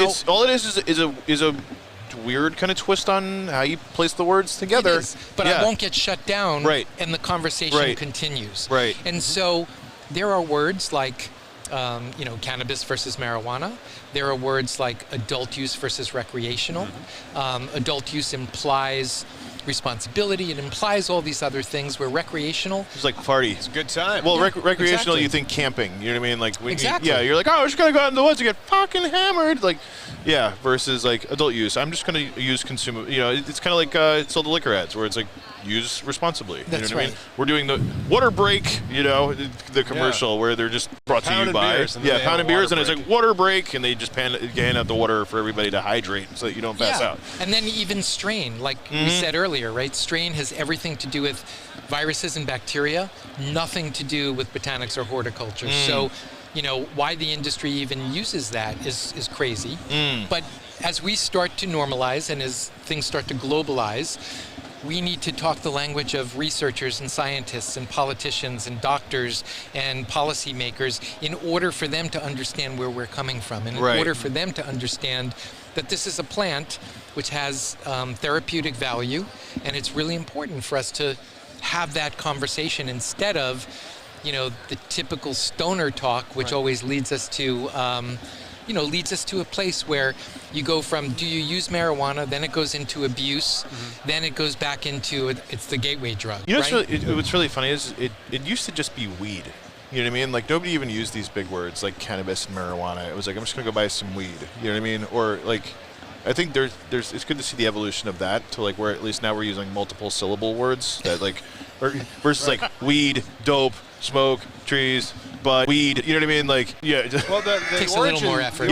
It's all it is a weird kind of twist on how you place the words together. It is, but I won't get shut down, right. And the conversation continues. Right. And so there are words like, cannabis versus marijuana. There are words like adult use versus recreational. Adult use implies responsibility. It implies all these other things where recreational. It's like party. It's a good time. Well, recreational, you think camping. You know what I mean? Like, you're like, oh, we're just going to go out in the woods and get fucking hammered. Like, versus like adult use. I'm just going to use consumer. It's kind of like sold the liquor ads where it's like, use responsibly. That's what I right. mean? We're doing the water break, the commercial where they're just brought to you by. Pound and beers, and it's like water break, and they just hand out the water for everybody to hydrate so that you don't pass out. And then even strain, like we said earlier, right? Strain has everything to do with viruses and bacteria, nothing to do with botanics or horticulture. So, why the industry even uses that is crazy. But as we start to normalize and as things start to globalize, we need to talk the language of researchers and scientists and politicians and doctors and policymakers in order for them to understand where we're coming from, and in order for them to understand that this is a plant which has therapeutic value, and it's really important for us to have that conversation instead of, the typical stoner talk, which always leads us to a place where you go from, do you use marijuana, then it goes into abuse, then it goes back into, it's the gateway drug. What's really funny is it used to just be weed. You know what I mean? Like, nobody even used these big words like cannabis and marijuana. It was like, I'm just going to go buy some weed. You know what I mean? Or like, I think there's it's good to see the evolution of that to like where at least now we're using multiple syllable words that like, versus like weed, dope, smoke, trees, bud, weed. You know what I mean? Like, Well, the takes a little more effort.